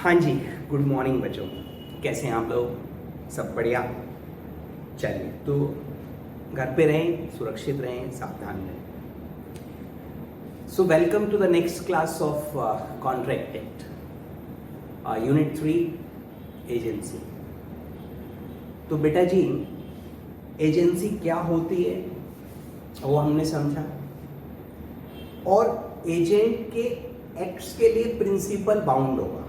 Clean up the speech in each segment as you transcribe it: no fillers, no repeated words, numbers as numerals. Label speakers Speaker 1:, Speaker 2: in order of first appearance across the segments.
Speaker 1: हाँ जी, good morning बच्चों। कैसे हैं आप लोग? सब बढ़िया? चलिए, तो घर पे रहें, सुरक्षित रहें, सावधान रहें। So welcome to the next class of contract act, unit 3 agency. तो बेटा जी, एजेंसी क्या होती है वो हमने समझा, और एजेंट के एक्ट्स के लिए प्रिंसिपल बाउंड होगा,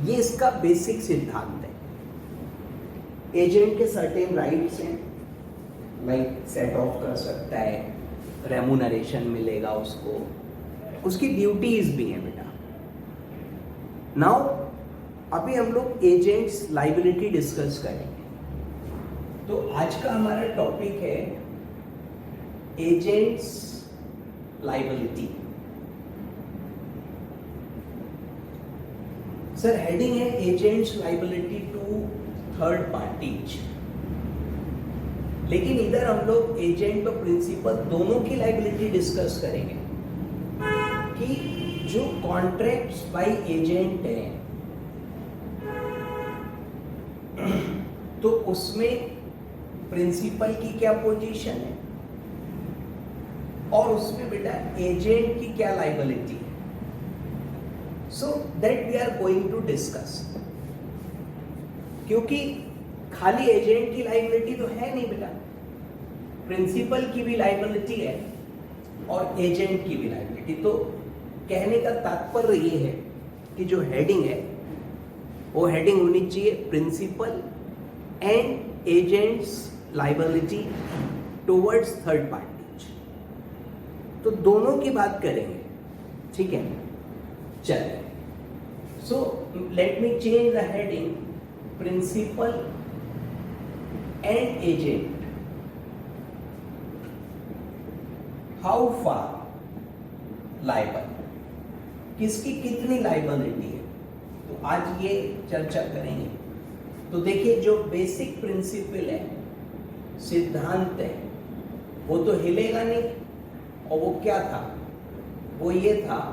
Speaker 1: ये इसका बेसिक सिद्धांत है। एजेंट के सर्टेन राइट्स हैं, लाइक सेट ऑफ कर सकता है, रेमुनरेशन मिलेगा उसको, उसकी ड्यूटीज भी हैं बेटा। नाउ अभी हम लोग एजेंट्स लाइबिलिटी डिस्कस करेंगे। तो आज का हमारा टॉपिक है एजेंट्स लाइबिलिटी। सर हेडिंग है agents liability to third parties, लेकिन इधर हम लोग एजेंट और प्रिंसिपल दोनों की लाइबिलिटी डिस्कस करेंगे कि जो कॉन्ट्रैक्ट्स बाय एजेंट है तो उसमें प्रिंसिपल की क्या पोजीशन है और उसमें बेटा एजेंट की क्या लाइबिलिटी है। So that we are going to discuss, क्योंकि खाली एजेंट की लाइबिलिटी तो है नहीं बेटा, प्रिंसिपल की भी लाइबिलिटी है और एजेंट की भी लाइबिलिटी। तो कहने का तात्पर्य ये है कि जो हेडिंग है वो हेडिंग होनी चाहिए principal and agents liability towards third parties. तो दोनों की बात करेंगे, ठीक है? चलिए, so let me change the heading principal and agent. How far liable, किसकी कितनी लाइबिलिटी है, तो आज ये चर्चा करेंगे। तो देखिए, जो बेसिक प्रिंसिपल है, सिद्धांत है, वो तो हिलेगा नहीं। और वो क्या था? वो ये था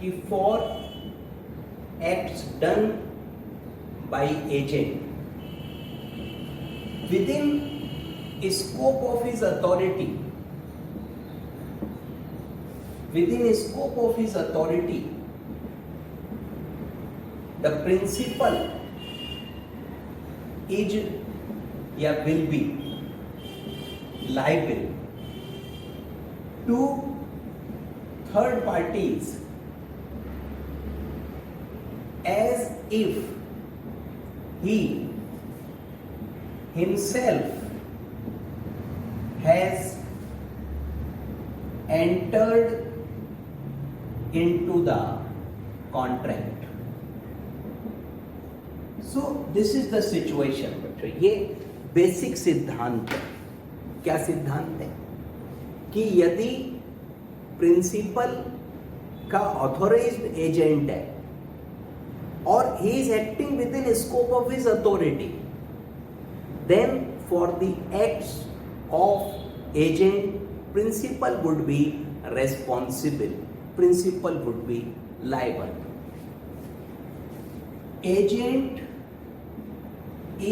Speaker 1: कि for acts done by agent within scope of his authority, within scope of his authority, the principal is या will be liable to third parties as if he himself has entered into the contract. So this is the situation बच्चों। ये basic सिद्धांत है। क्या सिद्धांत है? कि यदि प्रिंसिपल का ऑथोराइज्ड एजेंट है or he is acting within scope of his authority, then for the acts of agent, principal would be responsible, principal would be liable. Agent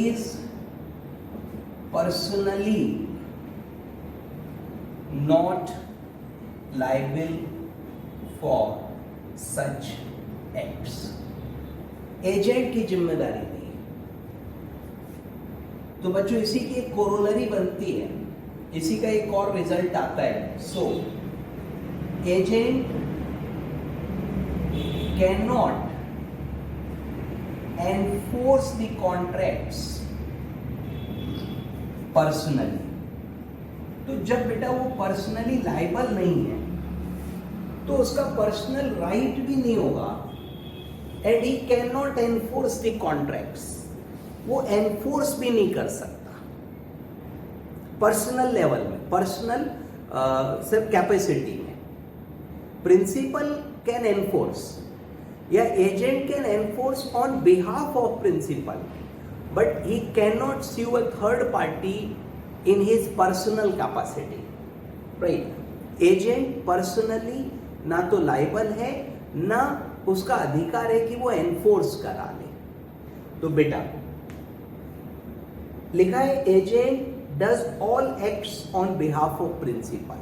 Speaker 1: is personally not liable for such acts. Agent की जिम्मेदारी नहीं है। तो बच्चों, इसी की एक corollary बनती है, इसी का एक और रिजल्ट आता है। So agent can not enforce the contracts personally. तो जब बेटा वो पर्सनली लाइबल नहीं है तो उसका पर्सनल राइट भी नहीं होगा, and he cannot enforce the contracts, वो एनफोर्स भी नहीं कर सकता पर्सनल लेवल में, पर्सनल सिर्फ कैपेसिटी में। प्रिंसिपल कैन एनफोर्स या agent can enforce on behalf of principal, but he can not sue a third party in his personal capacity, right? Agent personally ना तो लाइबल है ना उसका अधिकार है कि वो एनफोर्स करा ले। तो बेटा लिखा है agent does all acts on behalf of principal.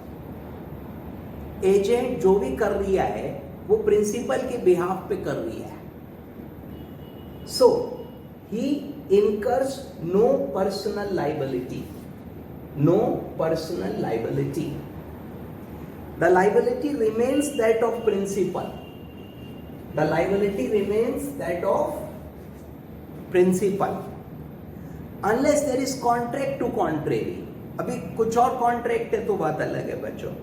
Speaker 1: Agent जो भी कर रही है वो प्रिंसिपल के बिहाफ पे कर रही है। So he incurs no personal liability, no personal liability. The liability remains that of principal. The liability remains that of principal. Unless there is contract to contrary. अभी कुछ और कॉन्ट्रैक्ट है तो बात अलग है बच्चों.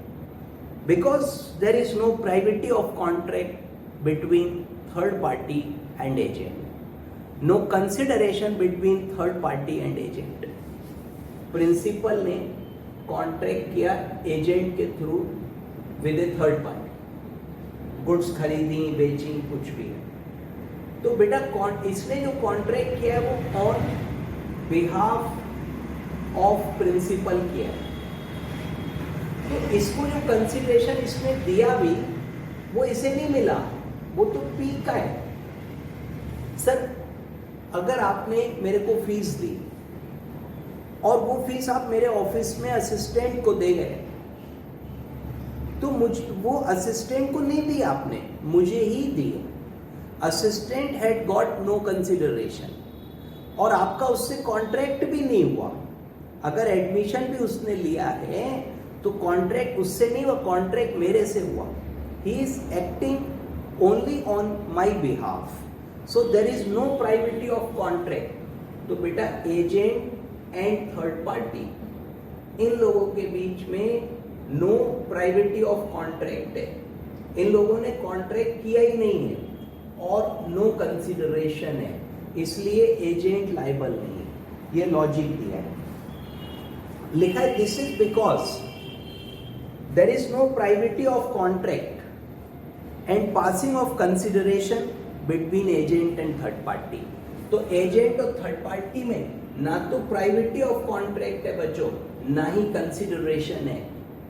Speaker 1: Because there is no privity of contract between third party and agent. No consideration between third party and agent. Principal ने कॉन्ट्रैक्ट किया एजेंट के through with A third party, goods खरीदी बेची कुछ भी है, तो बेटा इसने जो कॉन्ट्रैक्ट किया है वो ऑन बिहाफ ऑफ प्रिंसिपल किया है। तो इसको जो कंसिडरेशन इसने दिया भी वो इसे नहीं मिला, वो तो पी का है। सर अगर आपने मेरे को फीस दी और वो फीस आप मेरे ऑफिस में असिस्टेंट को दे गए, तो मुझे वो असिस्टेंट को नहीं दी आपने, मुझे ही दी। Assistant had got no consideration और आपका उससे कॉन्ट्रैक्ट भी नहीं हुआ। अगर एडमिशन भी उसने लिया है तो कॉन्ट्रैक्ट उससे नहीं हुआ, कॉन्ट्रैक्ट मेरे से हुआ। He is acting only on my behalf, so there is no privity of contract. तो बेटा एजेंट एंड थर्ड पार्टी इन लोगों के बीच में नो प्राइवेटी ऑफ कॉन्ट्रैक्ट है। इन लोगों ने कॉन्ट्रैक्ट किया ही नहीं है और नो कंसिडरेशन है, इसलिए एजेंट लायबल नहीं है। ये लॉजिक दिया है, लिखा है this is because there is no privity of contract and passing of consideration between agent and third party. तो एजेंट और थर्ड पार्टी में ना तो प्राइवेटी ऑफ कॉन्ट्रैक्ट है बच्चों, ना ही कंसिडरेशन है।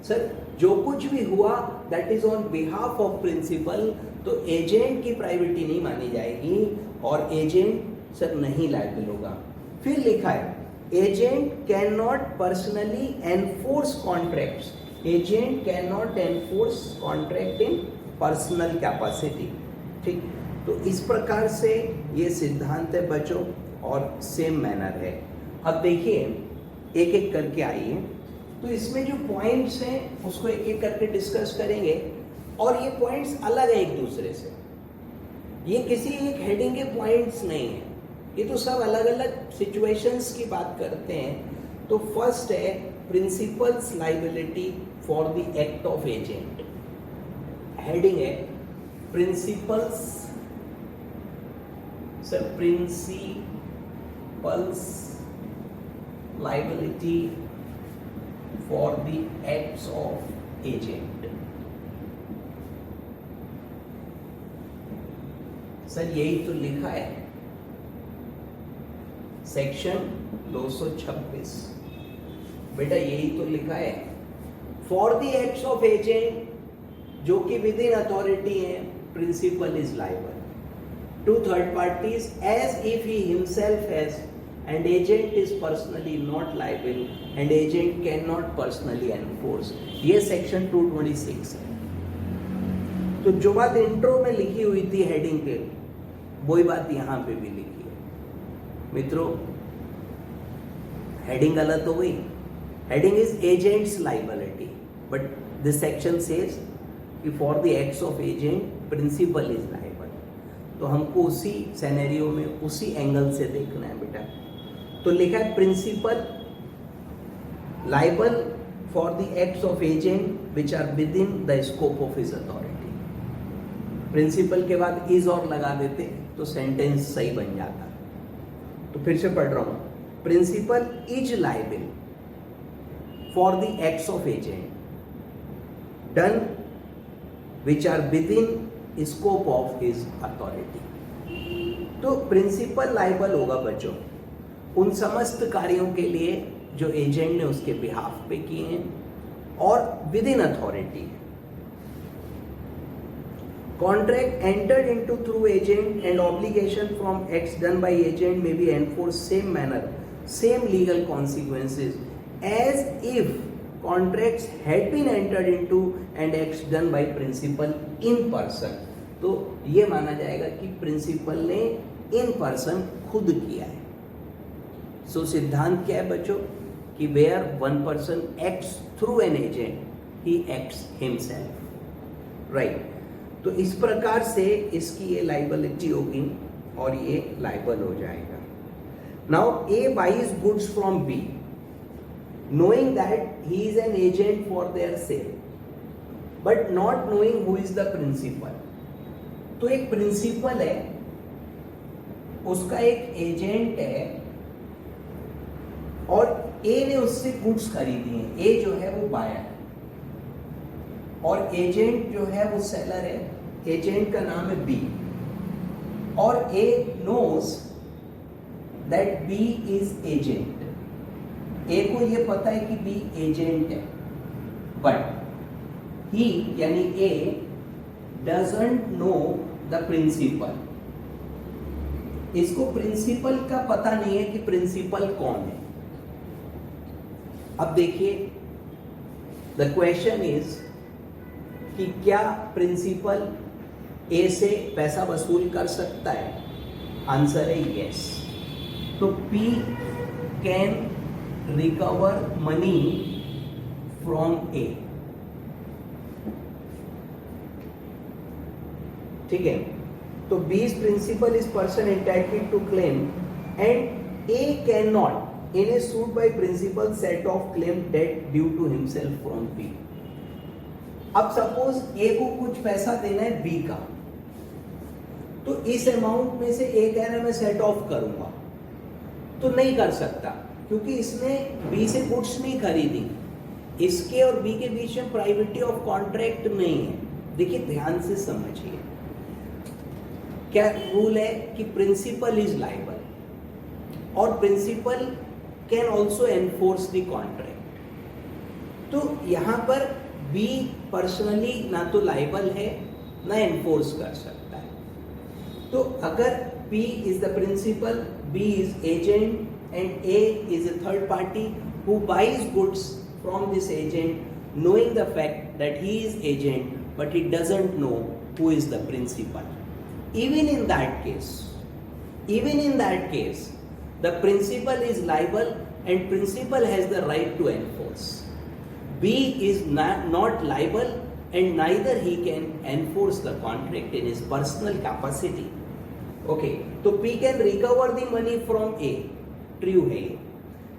Speaker 1: सर जो कुछ भी हुआ that is on behalf of principal, तो एजेंट की प्राइवेटी नहीं मानी जाएगी और एजेंट सर नहीं लायबल होगा। फिर लिखा है agent can not personally enforce contracts, agent can not enforce contract in personal capacity. ठीक, तो इस प्रकार से ये सिद्धांत है बच्चों और सेम मैनर है। अब देखिए एक एक करके आइए, तो इसमें जो पॉइंट्स हैं उसको एक एक करके डिस्कस करेंगे और ये पॉइंट्स अलग है एक दूसरे से, ये किसी एक हेडिंग के पॉइंट्स नहीं है, ये तो सब अलग अलग सिचुएशंस की बात करते हैं। तो फर्स्ट है principal's liability for the act of agent. Heading है principal's, sir principal's liability for the acts of agent। Sir यही तो लिखा है सेक्शन 226, बेटा यही तो लिखा है for the acts of agent जो कि विद इन अथॉरिटी है, principal is liable to third parties as if he himself has, and agent is personally not liable and agent cannot personally enforce। ये section 226 है। तो जो बात intro में लिखी हुई थी हेडिंग पे, वही बात यहाँ पे भी लिखी है। मित्रों हेडिंग गलत हो गई, heading is agent's liability, but this section says कि for the acts of agent principal is liable. तो हमको उसी सिनेरियो में उसी एंगल से देखना है बेटा। तो लिखा है principal liable for the acts of agent which are within the scope of his authority. Principal के बाद इज और लगा देते तो सेंटेंस सही बन जाता। तो फिर से पढ़ रहा हूं, principal is liable for the acts of agent done which are within scope of his authority. तो प्रिंसिपल लायबल होगा बच्चों उन समस्त कार्यों के लिए जो एजेंट ने उसके बिहाफ पे किए हैं और with in authority. Contract entered into through agent and obligation from X done by agent may be enforced same manner, same legal consequences as if contracts had been entered into and X done by principal in person. तो ये माना जाएगा कि principal ने in person खुद किया है. सो सिद्धांत क्या है बच्चों कि where one person acts through an agent he acts himself, right. तो इस प्रकार से इसकी ये लाइबिलिटी होगी और ये लाइबल हो जाएगा. Now A buys goods from B knowing that he is an agent for their sale but not knowing who is the principal. तो एक प्रिंसिपल है, उसका एक एजेंट है और ए ने उससे गुड्स खरीदी हैं. ए जो है वो बायर है और एजेंट जो है वो सेलर है. एजेंट का नाम है बी और A knows that B is agent. A को ये पता है कि बी एजेंट है बट ही यानी A doesn't know the principal. इसको प्रिंसिपल का पता नहीं है कि प्रिंसिपल कौन है. अब देखिए द क्वेश्चन इज कि क्या प्रिंसिपल ए से पैसा वसूल कर सकता है. आंसर है यस. तो P can recover money from A. ठीक है. तो B is principal is person entitled to claim and A can not in a suit by principal set off claim debt due to himself from B. अब suppose A को कुछ पैसा देना है B का, तो इस अमाउंट में से ए कह रहा है मैं सेट ऑफ करूंगा, तो नहीं कर सकता क्योंकि इसने बी से गुड्स नहीं खरीदी. इसके और बी के बीच में प्राइवेटी ऑफ कॉन्ट्रैक्ट नहीं है. देखिए ध्यान से समझिए क्या रूल है कि प्रिंसिपल इज लायबल और principal can also enforce the contract. तो यहां पर बी पर्सनली ना तो लायबल है ना एनफोर्स कर सकता है. तो अगर P is the principal, B is agent and A is a third party who buys goods from this agent knowing the fact that he is agent but he doesn't know who is the principal. Even in that case, the principal is liable and principal has the right to enforce. B is not liable and neither he can enforce the contract in his personal capacity. Okay, तो P can recover the money from A. True है.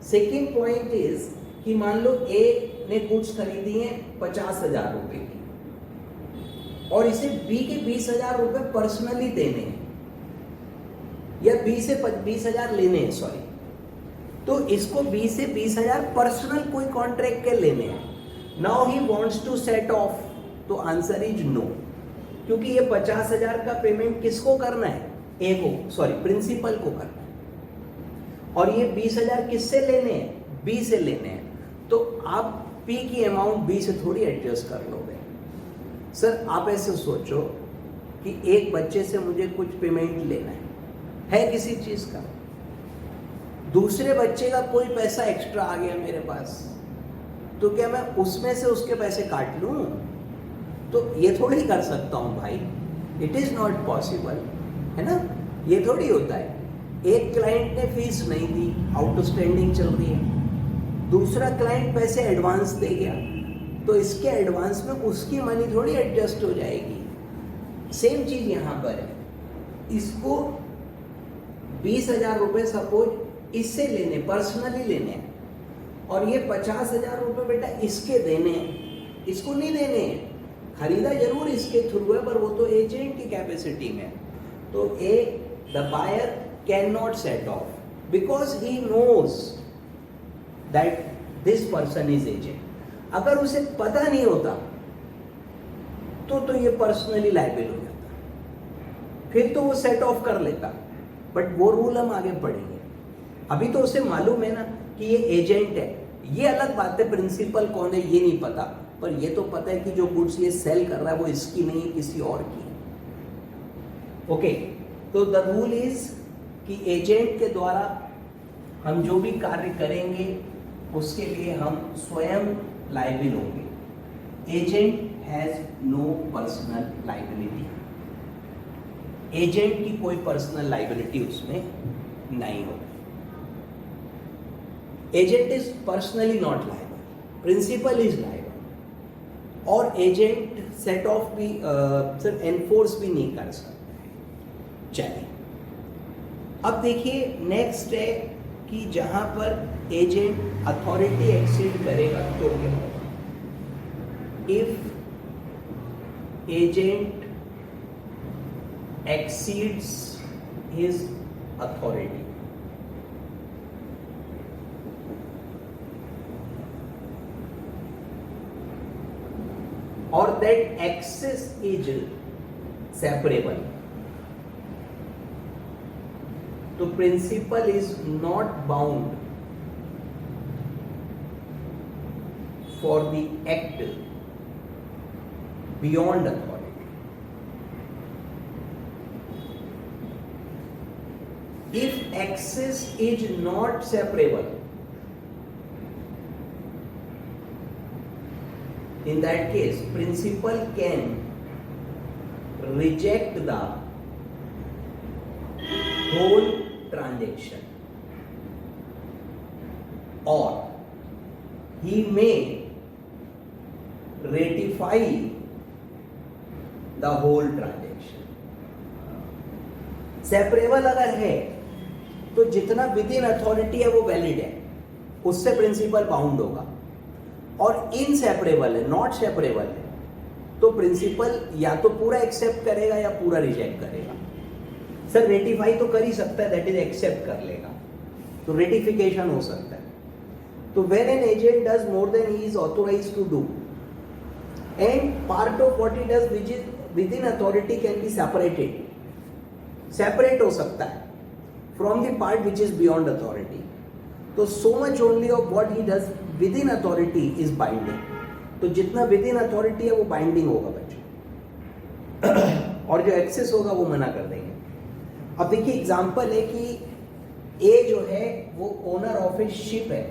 Speaker 1: Second point is कि मान लो A ने goods खरीदी हैं 50,000 रुपए की और इसे B के 20,000 रुपए पर्सनली देने हैं या B से 20,000 लेने हैं, सॉरी. तो इसको B से 20,000 पर्सनल कोई कॉन्ट्रैक्ट के लेने हैं. Now he wants to set off. तो आंसर इज नो, क्योंकि ये 50,000 का पेमेंट किसको करना है? ए को, सॉरी प्रिंसिपल को करना है और ये 20,000 किससे लेने हैं? बी से लेने हैं. तो आप पी की अमाउंट बी से थोड़ी एडजस्ट कर लोगे. सर आप ऐसे सोचो कि एक बच्चे से मुझे कुछ पेमेंट लेना है किसी चीज का, दूसरे बच्चे का कोई पैसा एक्स्ट्रा आ गया मेरे पास, तो क्या मैं उसमें से उसके पैसे काट लूं? तो ये थोड़ी कर सकता हूं भाई. इट इज नॉट पॉसिबल, है ना. ये थोड़ी होता है. एक क्लाइंट ने फीस नहीं दी, आउटस्टैंडिंग चल रही है, दूसरा क्लाइंट पैसे एडवांस दे गया, तो इसके एडवांस में उसकी मनी थोड़ी एडजस्ट हो जाएगी. सेम चीज यहां पर है. इसको 20,000 रुपए सपोज इससे लेने, पर्सनली लेने हैं और ये 50,000 रुपए बेटा इसके देने हैं, इसको नहीं देने हैं. खरीदा जरूर इसके थ्रू है पर वो तो एजेंट की कैपेसिटी में. तो A the buyer can not set off because he knows that this person is agent. अगर उसे पता नहीं होता तो ये पर्सनली लायबल हो जाता, फिर तो वो सेट ऑफ कर लेता. बट वो रूल हम आगे पढ़ेंगे. अभी तो उसे मालूम है ना कि ये एजेंट है. ये अलग बात है, प्रिंसिपल कौन है ये नहीं पता, पर ये तो पता है कि जो गुड्स ये सेल कर रहा है वो इसकी नहीं है, किसी और की है. ओके, तो द रूल इज कि एजेंट के द्वारा हम जो भी कार्य करेंगे उसके लिए हम स्वयं लायबिल होंगे। Agent has no personal liability, agent की कोई पर्सनल लायबिलिटी उसमें नहीं होगी। Agent is personally not liable, principal is liable, और एजेंट सेट ऑफ भी सिर्फ एनफोर्स भी नहीं कर सकता है। चलिए अब देखिए नेक्स्ट है कि जहां पर एजेंट अथॉरिटी एक्सीड करेगा तो क्या होगा। If agent exceeds his authority, or that access is separable, तो principal is not bound for the act beyond authority. If access is not separable, in that case principal can reject the whole transaction, or he may ratify the whole transaction. Separable अगर है तो जितना with in authority है वो valid है, उससे principal bound होगा, और इनसेपरेबल है, नॉट सेपरेबल है, तो प्रिंसिपल या तो पूरा एक्सेप्ट करेगा या पूरा रिजेक्ट करेगा। सर रेटिफाई तो कर ही सकता है, दैट इज एक्सेप्ट कर लेगा, तो रेटिफिकेशन हो सकता है। तो when an agent does more than he is authorised to do, and part of what he does which is within authority can be separated, separate हो सकता है from the part which is beyond authority. तो so much only of what he does within authority is binding. तो जितना within authority है वो binding होगा बच्चों, और जो excess होगा वो मना कर देंगे। अब देखिए एग्जाम्पल है कि A जो है वो ओनर ऑफ ए शिप है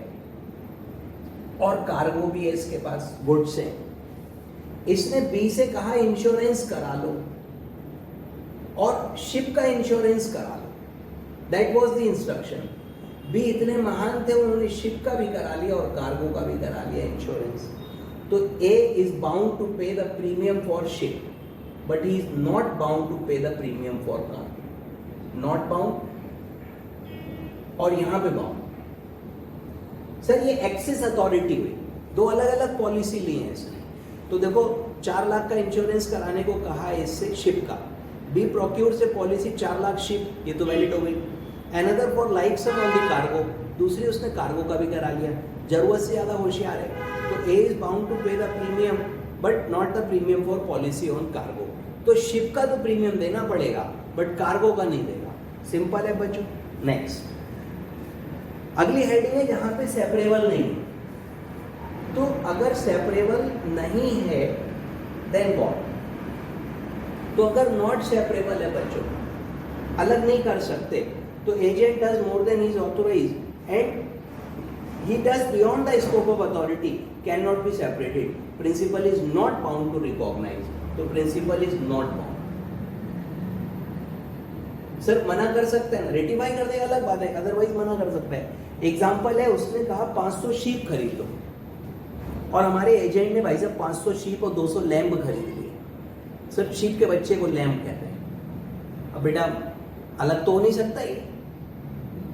Speaker 1: और कार्गो भी है इसके पास, गुड्स है। इसने B से कहा इंश्योरेंस करा लो और शिप का इंश्योरेंस करा लो, that was the instruction. B इतने महान थे, उन्होंने शिप का भी करा लिया और कार्गो का भी करा लिया इंश्योरेंस। तो A is bound to pay the premium for ship, but he is not bound to pay the premium for cargo. Not bound और यहां पे बाउंड। सर ये एक्सेस अथॉरिटी हुई, दो अलग अलग पॉलिसी ली है इसने। तो देखो 4 लाख का इंश्योरेंस कराने को कहा है इससे शिप का, बी प्रोक्योर से पॉलिसी 4 लाख शिप, ये तो वैलिड हो गई। Another for like sum on the cargo, दूसरी उसने कार्गो का भी करा लिया। जरूरत से ज्यादा होशियार है, तो A is bound to pay the premium but not the premium for policy on cargo. तो शिप का तो प्रीमियम देना पड़ेगा बट कार्गो का नहीं देगा। सिंपल है बच्चों। नेक्स्ट अगली हेडिंग है जहां पे सेपरेबल नहीं है। तो अगर सेपरेबल नहीं है देन व्हाट? तो अगर नॉट सेपरेबल है बच्चों, अलग नहीं कर सकते, तो agent does more than is authorized and he does beyond the scope of authority, can not be separated. Principal is not bound to recognize, तो principal is not bound. Sir मना कर सकते हैं, रेटिफाई कर देगा अलग बात है, अदरवाइज मना कर सकता है। एग्जाम्पल है, उसने कहा 500 शीप खरीद लो और हमारे एजेंट ने भाई साहब 500 शीप और 200 लैम्ब खरीद लिए। सिर्फ शीप के बच्चे को लैम्ब कहते हैं। अब बेटा अलग तो हो नहीं सकता ये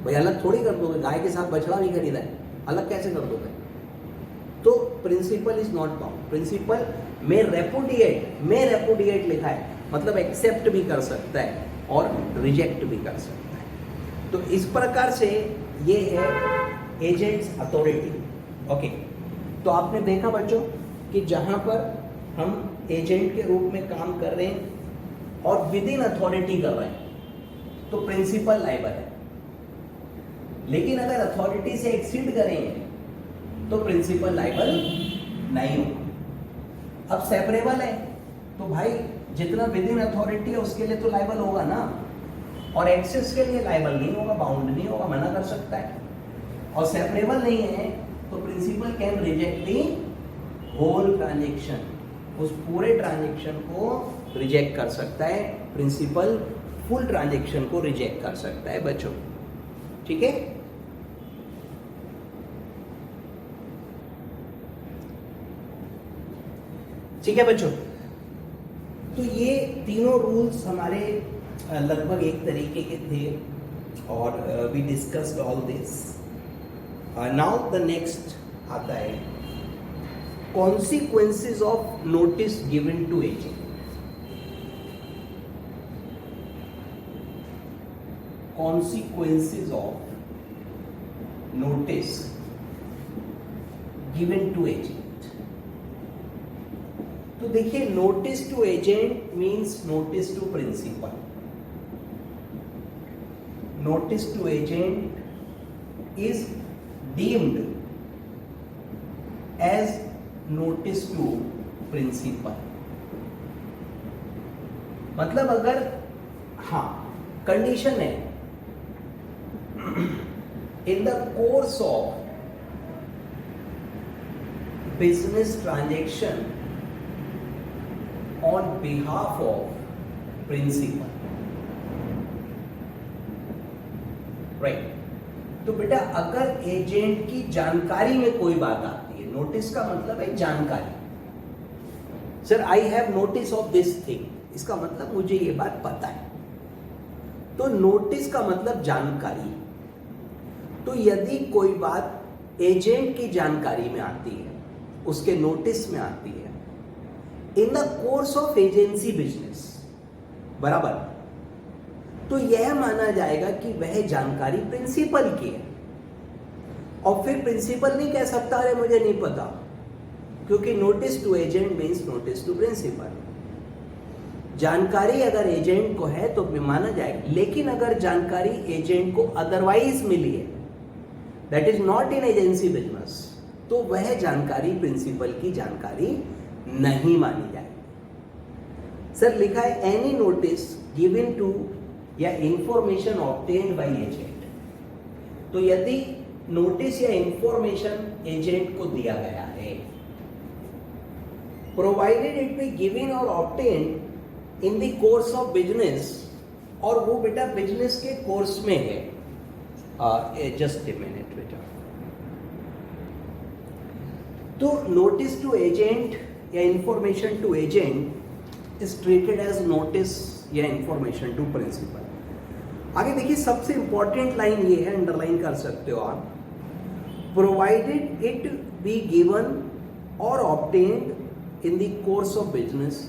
Speaker 1: भाई, अलग थोड़ी कर दोगे, गाय के साथ बछड़ा भी खरीदा है, अलग कैसे कर दोगे? तो principal is not bound. Principal में रेपुडिएट लिखा है, मतलब एक्सेप्ट भी कर सकता है और रिजेक्ट भी कर सकता है। तो इस प्रकार से ये है एजेंट्स अथॉरिटी। ओके, तो आपने देखा बच्चों कि जहां पर हम एजेंट के रूप में काम कर रहे हैं और विद इन अथॉरिटी कर रहे हैं तो प्रिंसिपल लायबल है, लेकिन अगर अथॉरिटी से एक्सीड करेंगे तो प्रिंसिपल लायबल नहीं होगा। अब सेपरेबल है तो भाई जितना विद इन अथॉरिटी है उसके लिए तो लाइबल होगा ना, और एक्सेस के लिए लाइबल नहीं होगा, बाउंड नहीं होगा, मना कर सकता है। और सेपरेबल नहीं है तो principal can reject the whole transaction, उस पूरे ट्रांजेक्शन को रिजेक्ट कर सकता है। प्रिंसिपल फुल ट्रांजेक्शन को रिजेक्ट कर सकता है बच्चों, ठीक है। ठीक है बच्चों, तो ये तीनों रूल्स हमारे लगभग एक तरीके के थे और we discussed all this. Now the next आता है consequences of notice given to agent. Consequences of notice given to agent. तो देखिए, notice to agent means notice to principal. Notice to agent is deemed as notice to principal. मतलब अगर condition है in the course of business transaction on behalf of principal, right? तो बेटा अगर agent की जानकारी में कोई बात आती है, नोटिस का मतलब है जानकारी। Sir I have notice of this thing, इसका मतलब मुझे ये बात पता है, तो नोटिस का मतलब जानकारी। तो यदि कोई बात एजेंट की जानकारी में आती है, उसके नोटिस में आती है, in the course of agency business, बराबर, तो यह माना जाएगा कि वह जानकारी प्रिंसिपल की है। और फिर प्रिंसिपल नहीं कह सकता अरे मुझे नहीं पता, क्योंकि notice to agent means notice to principal. जानकारी अगर एजेंट को है तो भी माना जाएगा, लेकिन अगर जानकारी एजेंट को अदरवाइज मिली है, that is not in agency business, तो वह जानकारी प्रिंसिपल की जानकारी नहीं मानी जाएगी। सर लिखा है एनी नोटिस गिवन टू या इंफॉर्मेशन ऑब्टेन्ड बाय एजेंट। तो यदि नोटिस या इंफॉर्मेशन एजेंट को दिया गया है, प्रोवाइडेड इट बी गिवन और obtained in the course of business, और वो बेटा बिजनेस के कोर्स में है, जस्ट ए मिनट बेटा। तो नोटिस टू एजेंट या information to agent is treated as notice या इंफॉर्मेशन टू प्रिंसिपल। आगे देखिए, सबसे इंपॉर्टेंट लाइन ये है, अंडरलाइन कर सकते हो आप, प्रोवाइडेड इट बी गिवन और obtained in the course of business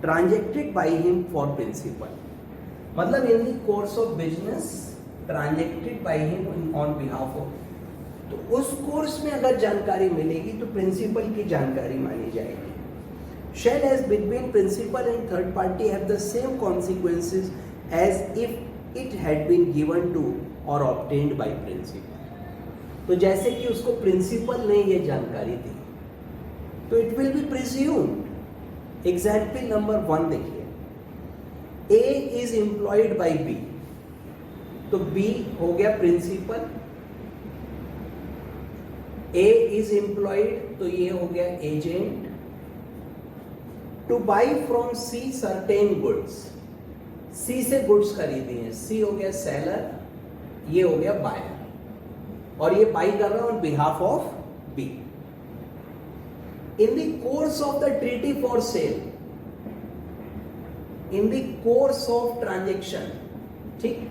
Speaker 1: transacted by him for principal. मतलब in the course of business transacted by him on behalf of, तो उस कोर्स में अगर जानकारी मिलेगी तो प्रिंसिपल की जानकारी मानी जाएगी। Shall as between principal and third party have the same consequences as if it had been given to और ऑब्टेन्ड बाय प्रिंसिपल। तो जैसे कि उसको प्रिंसिपल ने ये जानकारी दी, तो it will be presumed. Example number 1 देखिए, ए इज एम्प्लॉयड बाय बी, तो बी हो गया प्रिंसिपल, ए इज एम्प्लॉयड तो ये हो गया agent, to buy from C certain goods, C से गुड्स खरीदी हैं, सी हो गया सेलर, ये हो गया बायर, और ये बाई कर रहा है on behalf of B. In the course of the treaty for sale, in the course of transaction, ठीक,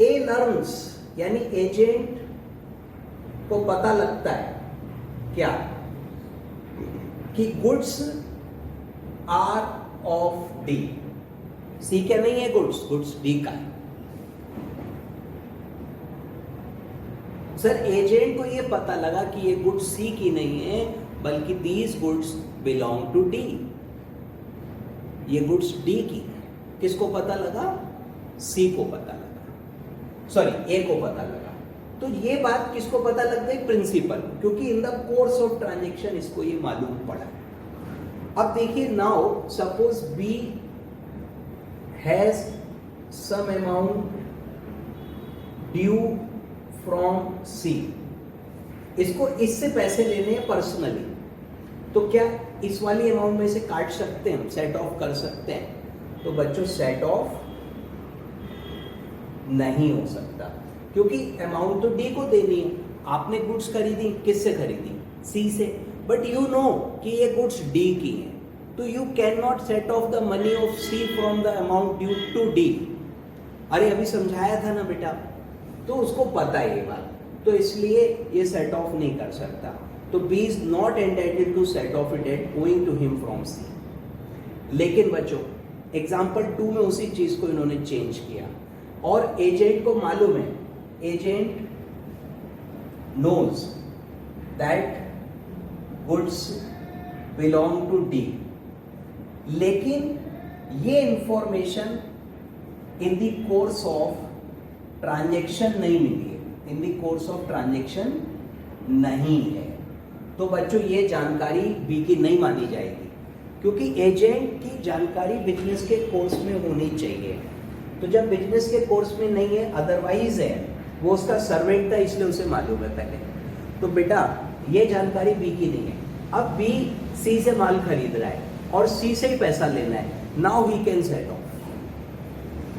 Speaker 1: ए लर्न्स यानी एजेंट को पता लगता है क्या, कि गुड्स आर ऑफ डी। सी क्या नहीं है गुड्स, गुड्स डी का है। सर एजेंट को ये पता लगा कि ये गुड्स सी की नहीं है, बल्कि these goods belong to D, ये गुड्स डी की। किसको पता लगा? सी को पता लगा, सॉरी ए को पता लगा। तो ये बात किसको पता लग गई? प्रिंसिपल, क्योंकि in the course of transaction इसको ये मालूम पड़ा। अब देखिए, now suppose B has some amount due from C, इसको इससे पैसे लेने हैं पर्सनली, तो क्या इस वाली अमाउंट में से काट सकते हैं, सेट ऑफ कर सकते हैं? तो बच्चों सेट ऑफ नहीं हो सकता, क्योंकि अमाउंट तो डी को देनी है। आपने गुड्स खरीदी, किससे खरीदी? सी से, बट यू नो कि ये गुड्स डी की है, तो you can not set off the money of C from the amount due to D. अरे अभी समझाया था ना बेटा, तो उसको पता है ये बात, तो इसलिए ये सेट ऑफ नहीं कर सकता। तो B is not entitled to set off a debt owing to him from C. लेकिन बच्चों एग्जाम्पल 2 में उसी चीज को इन्होंने चेंज किया, और एजेंट को मालूम है, agent knows that goods belong to D, लेकिन ये information in the course of transaction नहीं मिली है, in the course of transaction नहीं है, तो बच्चों ये जानकारी बी की नहीं मानी जाएगी, क्योंकि एजेंट की जानकारी बिजनेस के कोर्स में होनी चाहिए। तो जब बिजनेस के कोर्स में नहीं है, अदरवाइज है, वो उसका सर्वेंट था इसलिए उसे मालूम है पहले, तो बेटा ये जानकारी बी की नहीं है। अब बी सी से माल खरीद रहा है और सी से ही पैसा लेना है, now he can set of,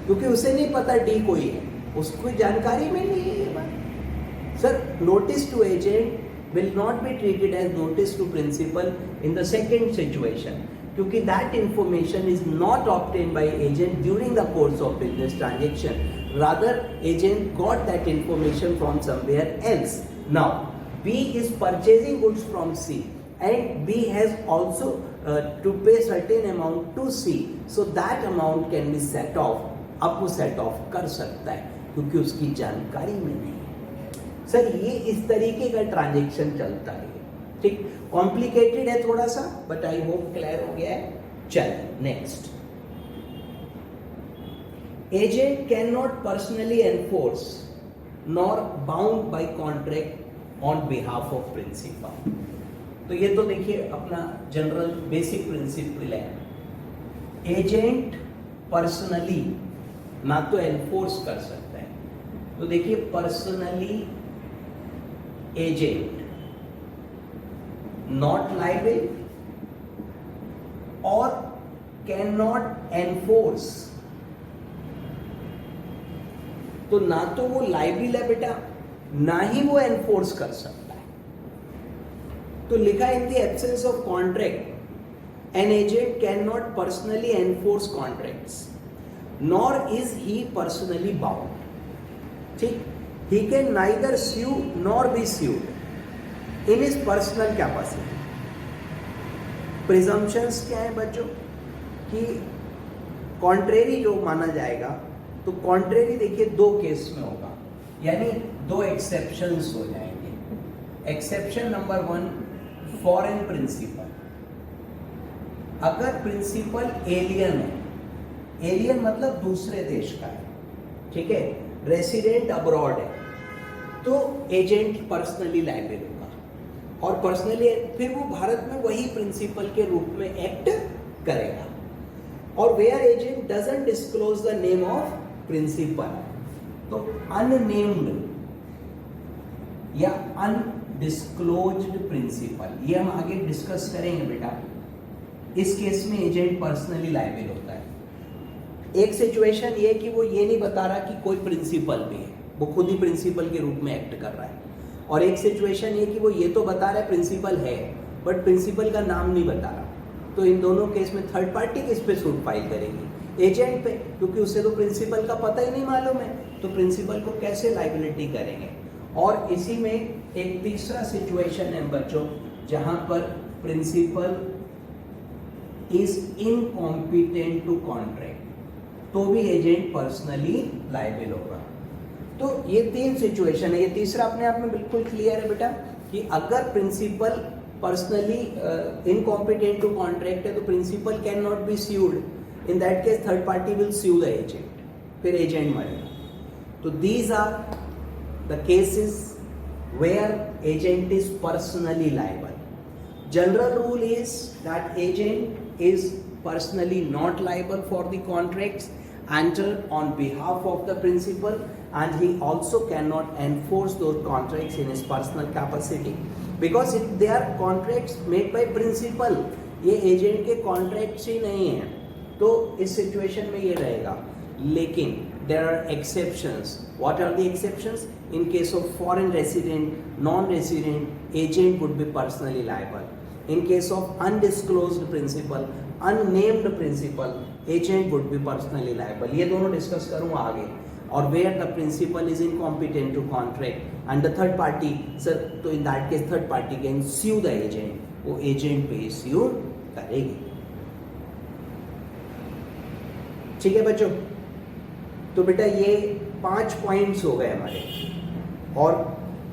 Speaker 1: क्योंकि उसे नहीं पता डी कोई है, उसको जानकारी में नहीं है ये बात। Sir, notice to agent will not be treated as notice to principal in the second situation, क्योंकि that information is not obtained by agent during the course of business transaction, rather agent got that information from somewhere else. Now B is purchasing goods from C and B has also to pay certain amount to C, so that amount can be set off, अब वो set off कर सकता है क्योंकि उसकी जानकारी में नहीं। सर ये इस तरीके का ट्रांजैक्शन चलता है, ठीक, कॉम्प्लिकेटेड है थोड़ा सा, बट आई होप क्लियर हो गया है। चलिए next, agent can not personally enforce nor bound by contract on behalf of principal. तो ये तो देखिए अपना जनरल बेसिक प्रिंसिपल है, एजेंट पर्सनली ना तो एनफोर्स कर सकता है, तो देखिए personally agent not liable or cannot enforce, तो ना तो वो लाइबल है बेटा, ना ही वो एनफोर्स कर सकता है। तो लिखा in the absence of contract an agent can not personally enforce contracts nor is he personally bound, ठीक। He can neither sue nor be sued in his personal capacity. Presumptions क्या है बच्चों कि कॉन्ट्रेरी जो माना जाएगा, तो कॉन्ट्रेरी देखिए 2 केस में होगा, यानी 2 एक्सेप्शंस हो जाएंगे। एक्सेप्शन नंबर 1, फॉरेन प्रिंसिपल, अगर प्रिंसिपल एलियन है, एलियन मतलब दूसरे देश का है, ठीक है, रेसिडेंट अब्रॉड है, तो एजेंट पर्सनली लायबल होगा, और पर्सनली फिर वो भारत में वही प्रिंसिपल के रूप में एक्ट करेगा। और where agent doesn't disclose the name of principal, तो अननेम्ड या अनडिस्क्लोज्ड प्रिंसिपल, ये हम आगे डिस्कस करेंगे बेटा। इस केस में एजेंट पर्सनली लायबल होता है। एक सिचुएशन ये कि वो ये नहीं बता रहा कि कोई प्रिंसिपल भी है, वो खुद ही प्रिंसिपल के रूप में एक्ट कर रहा है, और एक सिचुएशन ये कि वो ये तो बता रहा है प्रिंसिपल है, बट प्रिंसिपल का नाम नहीं बता रहा। तो इन दोनों केस में थर्ड पार्टी किस पे सूट फाइल करेगी? एजेंट पे, क्योंकि उसे तो प्रिंसिपल का पता ही नहीं मालूम है, तो प्रिंसिपल को कैसे लाइबिलिटी करेंगे। और इसी में एक तीसरा सिचुएशन है बच्चों, जहां पर principal is incompetent to contract, तो भी एजेंट पर्सनली लायबल होगा। तो ये 3 सिचुएशन है, ये तीसरा अपने आप में बिल्कुल क्लियर है बेटा कि अगर principal personally incompetent to contract है तो principal can not be sued, in that case third party will sue the agent, फिर एजेंट मरेगा। तो these are the cases where agent is personally liable. General rule is that agent is personally not liable for the contracts entered on behalf of the principal, and he also cannot enforce those contracts in his personal capacity, because if they are contracts made by principal, ये agent के contracts ही नहीं है, तो इस situation में ये रहेगा. लेकिन there are exceptions. What are the exceptions? In case of foreign resident, non-resident, agent would be personally liable. In case of undisclosed principal, unnamed principal, agent would be personally liable. ये दोनों discuss करूँगा आगे. और where the principal is incompetent to contract and the third party, sir, तो in that case third party can sue the agent. वो agent पे sue करेगी. ठीक है बच्चों, तो बेटा ये 5 पॉइंट्स हो गए हमारे, और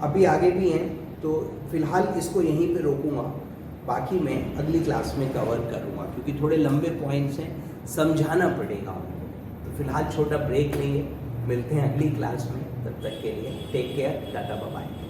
Speaker 1: अभी आगे भी हैं, तो फिलहाल इसको यहीं पे रोकूंगा, बाकी मैं अगली क्लास में कवर करूंगा, क्योंकि थोड़े लंबे पॉइंट्स हैं, समझाना पड़ेगा उनको. तो फिलहाल छोटा ब्रेक लेंगे, मिलते हैं अगली क्लास में. तब तक के लिए take care, tata bye bye.